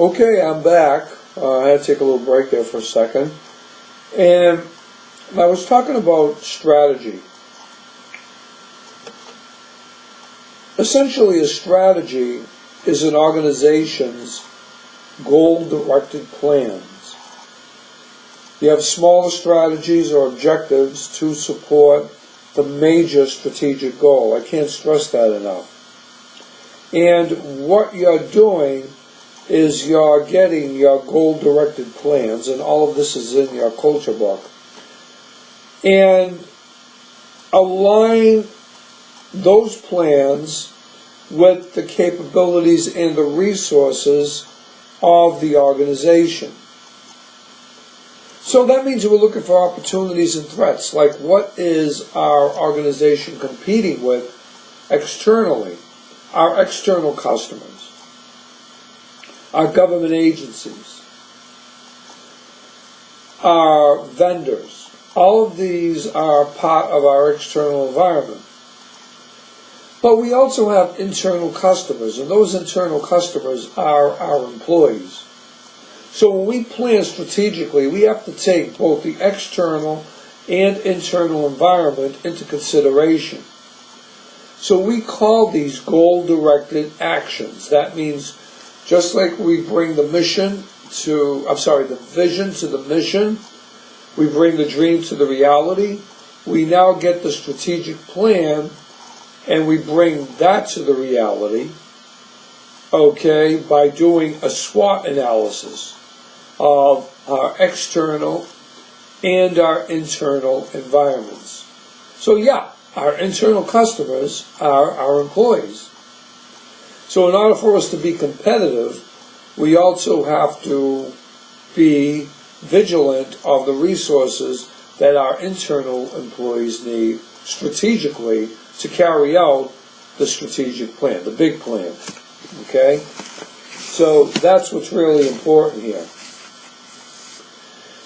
Okay, I'm back. I had to take a little break there for a second. And I was talking about strategy. Essentially, a strategy is an organization's goal-directed plans. You have smaller strategies or objectives to support the major strategic goal. I can't stress that enough. And what you're doing is you're getting your goal-directed plans, and all of this is in your culture book, and align those plans with the capabilities and the resources of the organization. So that means we're looking for opportunities and threats, like what is our organization competing with externally, our external customers, our government agencies, our vendors. All of these are part of our external environment. But we also have internal customers, and those internal customers are our employees. So when we plan strategically, we have to take both the external and internal environment into consideration. So we call these goal-directed actions. That means just like we bring the vision to the mission, we bring the dream to the reality, we now get the strategic plan and we bring that to the reality, okay, by doing a SWOT analysis of our external and our internal environments. So yeah, our internal customers are our employees. So in order for us to be competitive, we also have to be vigilant of the resources that our internal employees need strategically to carry out the strategic plan, the big plan. Okay? So that's what's really important here.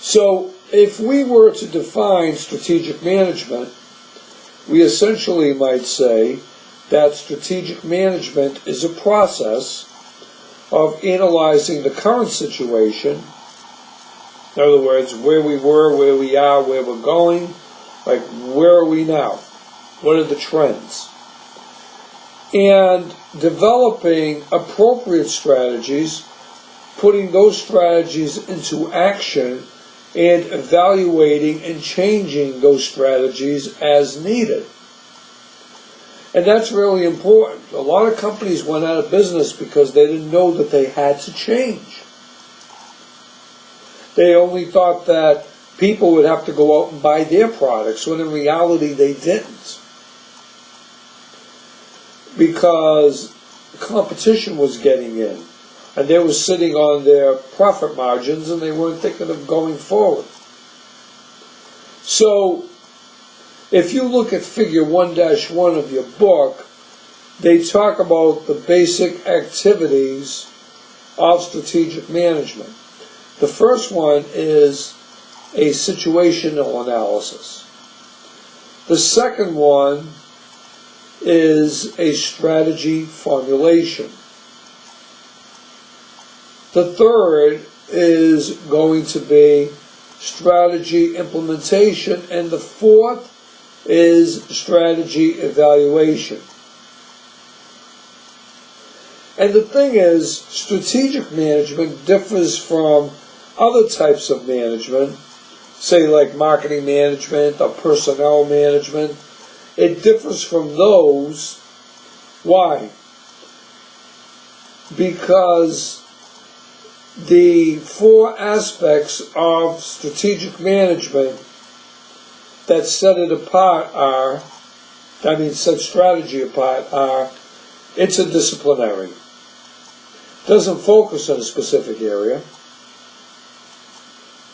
So if we were to define strategic management, we essentially might say that strategic management is a process of analyzing the current situation. In other words, where we were, where we are, where we're going, like where are we now? What are the trends? And developing appropriate strategies, putting those strategies into action, and evaluating and changing those strategies as needed. And that's really important. A lot of companies went out of business because they didn't know that they had to change. They only thought that people would have to go out and buy their products, when in reality they didn't. Because competition was getting in, and they were sitting on their profit margins, and they weren't thinking of going forward. So, if you look at figure 1-1 of your book, they talk about the basic activities of strategic management. The first one is a situational analysis. The second one is a strategy formulation. The third is going to be strategy implementation, and the fourth is strategy evaluation. And the thing is, strategic management differs from other types of management, say like marketing management or personnel management. It differs from those. Why? Because the four aspects of strategic management that set it apart set strategy apart are, it's a disciplinary. Doesn't focus on a specific area.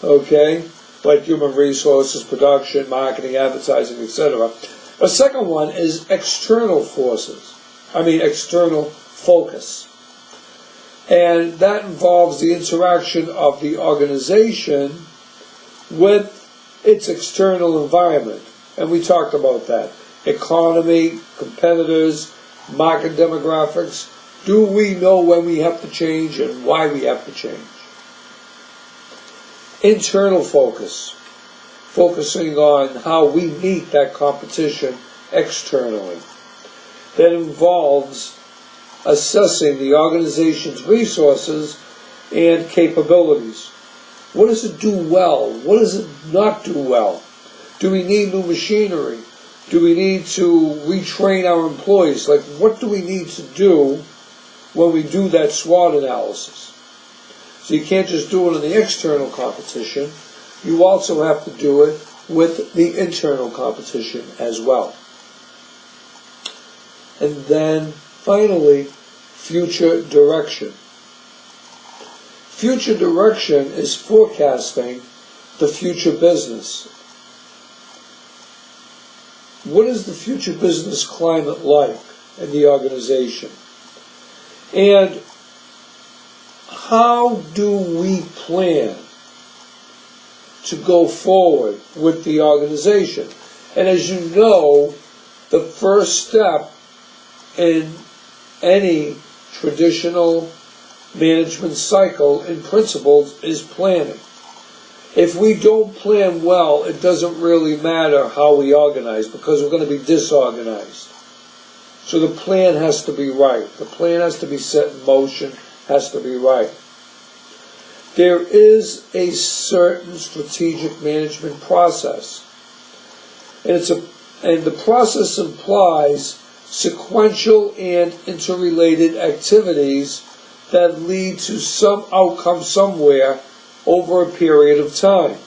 Okay? Like human resources, production, marketing, advertising, etc. A second one is external focus. And that involves the interaction of the organization with its external environment. And we talked about that. Economy, competitors, market demographics, Do we know when we have to change and why we have to change? Internal focus, focusing on how we meet that competition externally. That involves assessing the organization's resources and capabilities. What does it do well? What does it not do well? Do we need new machinery? Do we need to retrain our employees? Like, what do we need to do when we do that SWOT analysis? So you can't just do it in the external competition. You also have to do it with the internal competition as well. And then, finally, future direction. Future direction is forecasting the future business. What is the future business climate like in the organization? And how do we plan to go forward with the organization? And as you know, the first step in any traditional management cycle in principles is planning. If we don't plan well, it doesn't really matter how we organize, because we're going to be disorganized. So the plan has to be right. The plan has to be set in motion, has to be right. There is a certain strategic management process. And the process implies sequential and interrelated activities that lead to some outcome somewhere over a period of time.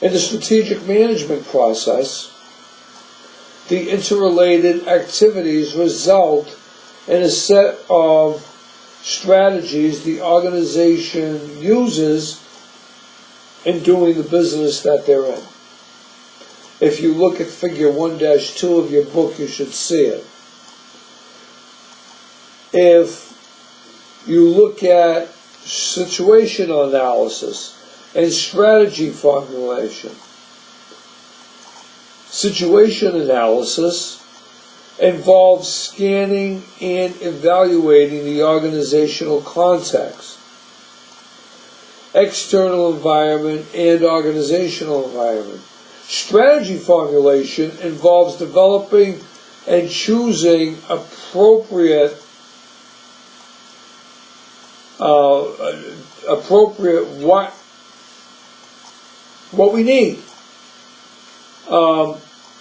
In the strategic management process, the interrelated activities result in a set of strategies the organization uses in doing the business that they're in. If you look at figure 1-2 of your book, you should see it. If you look at situational analysis and strategy formulation, situation analysis involves scanning and evaluating the organizational context, external environment, and organizational environment. Strategy formulation involves developing and choosing appropriate what we need.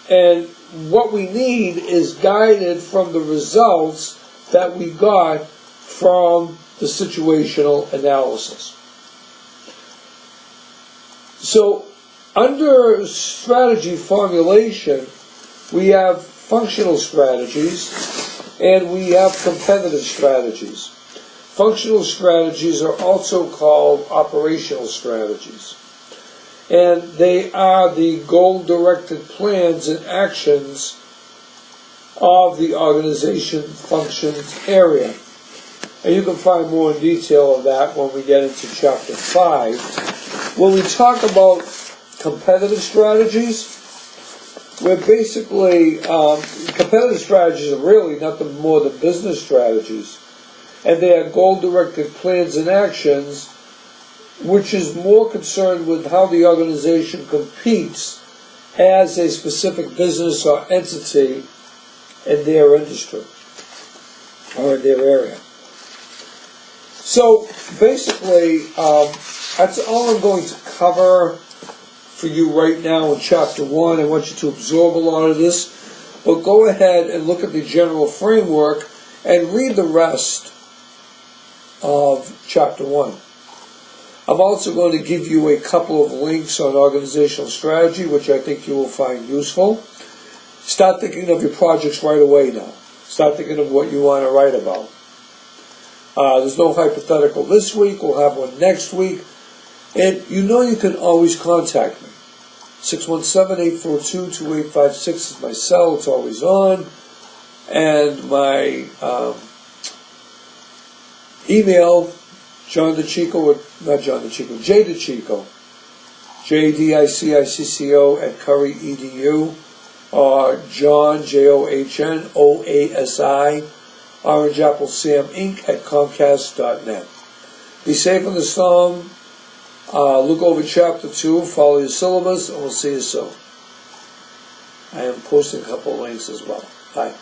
And what we need is guided from the results that we got from the situational analysis. So, under strategy formulation, we have functional strategies and we have competitive strategies. Functional strategies are also called operational strategies. And they are the goal-directed plans and actions of the organization functions area. And you can find more in detail of that when we get into Chapter 5. When we talk about competitive strategies, we're basically, competitive strategies are really nothing more than business strategies. And they are goal-directed plans and actions, which is more concerned with how the organization competes as a specific business or entity in their industry or in their area. So basically, that's all I'm going to cover for you right now in Chapter 1. I want you to absorb a lot of this, but go ahead and look at the general framework and read the rest of Chapter 1. I'm also going to give you a couple of links on organizational strategy, which I think you will find useful. Start thinking of your projects right away now. Start thinking of what you want to write about. There's no hypothetical this week. We'll have one next week. And you know you can always contact me. 617-842-2856 is my cell. It's always on. And my email, J DiCicco, JDicicco, JDICICCO @Curry.edu. or John, JOHNOASI, Orange Apple Sam Inc. at Comcast.net. Be safe in the storm. Look over Chapter 2, follow your syllabus, and we'll see you soon. I am posting a couple of links as well. Bye.